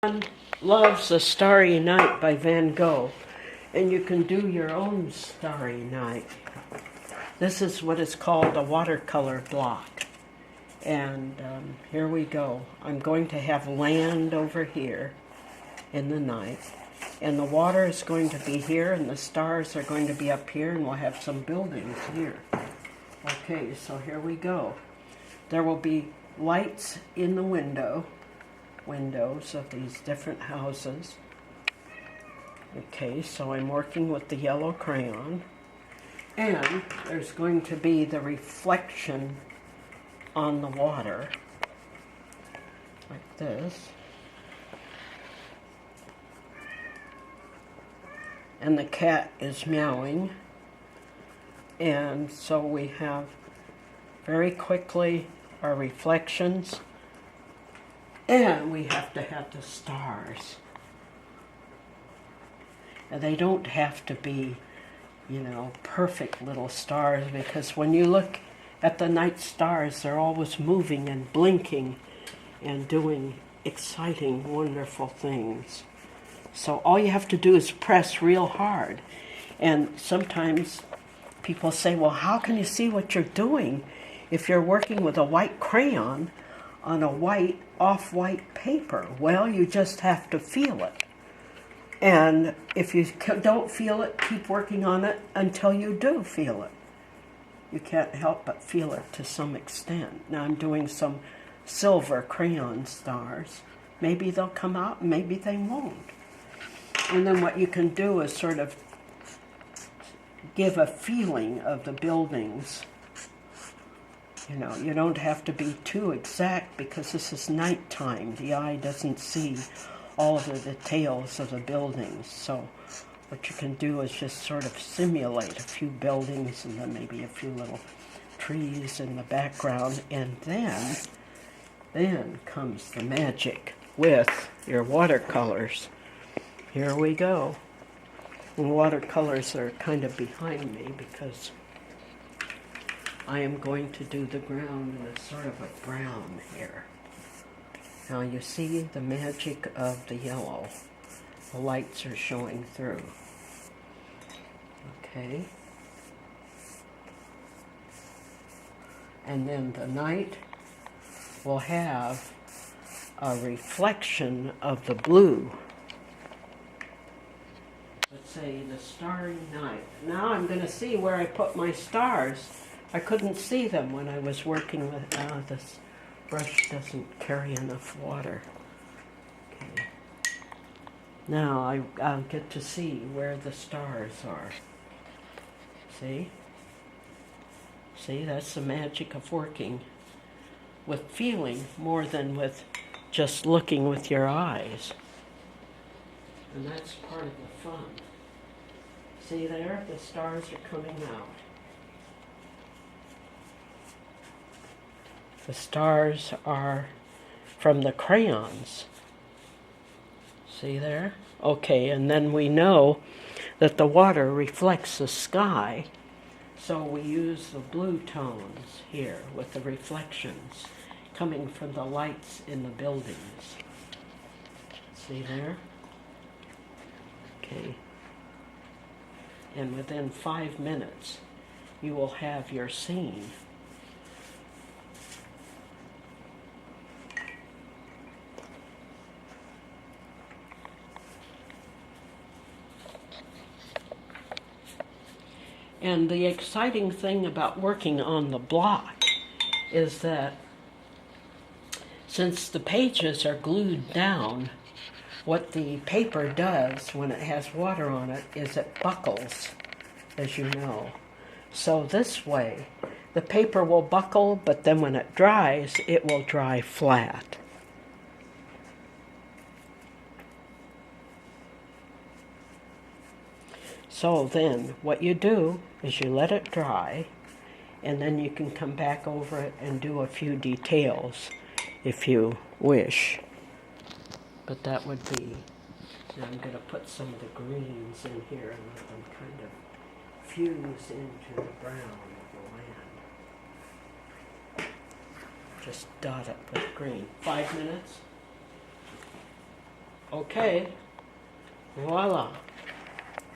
Everyone loves A Starry Night by Van Gogh, and you can do your own starry night. This is what is called a watercolor block. And here we go. I'm going to have land over here in the night, and the water is going to be here, and the stars are going to be up here, and we'll have some buildings here. Okay, so here we go. There will be lights in the windows of these different houses. Okay, so I'm working with the yellow crayon, and there's going to be the reflection on the water, like this. And the cat is meowing, and so we have very quickly our reflections. And we have to have the stars. And they don't have to be, perfect little stars, because when you look at the night stars, they're always moving and blinking and doing exciting, wonderful things. So all you have to do is press real hard. And sometimes people say, well, how can you see what you're doing if you're working with a white crayon on a white, off-white paper? Well, you just have to feel it. And if you don't feel it, keep working on it until you do feel it. You can't help but feel it to some extent. Now I'm doing some silver crayon stars. Maybe they'll come out, maybe they won't. And then what you can do is sort of give a feeling of the buildings. You don't have to be too exact, because this is nighttime. The eye doesn't see all of the details of the buildings. So what you can do is just sort of simulate a few buildings and then maybe a few little trees in the background. And then comes the magic with your watercolors. Here we go. And watercolors are kind of behind me because I am going to do the ground in a sort of a brown here. Now you see the magic of the yellow. The lights are showing through. Okay. And then the night will have a reflection of the blue. Let's say the starry night. Now I'm going to see where I put my stars. I couldn't see them when I was working with, this brush doesn't carry enough water. Okay. Now I'll get to see where the stars are. See? See, that's the magic of working with feeling more than with just looking with your eyes. And that's part of the fun. See there? The stars are coming out. The stars are from the crayons. See there? Okay, and then we know that the water reflects the sky, so we use the blue tones here with the reflections coming from the lights in the buildings. See there? Okay. And within 5 minutes, you will have your scene. And the exciting thing about working on the block is that since the pages are glued down, what the paper does when it has water on it is it buckles, as you know. So this way, the paper will buckle, but then when it dries, it will dry flat. So then, what you do is you let it dry, and then you can come back over it and do a few details if you wish. But that would be, now I'm going to put some of the greens in here and let them kind of fuse into the brown of the land. Just dot it with green. 5 minutes. Okay, voila.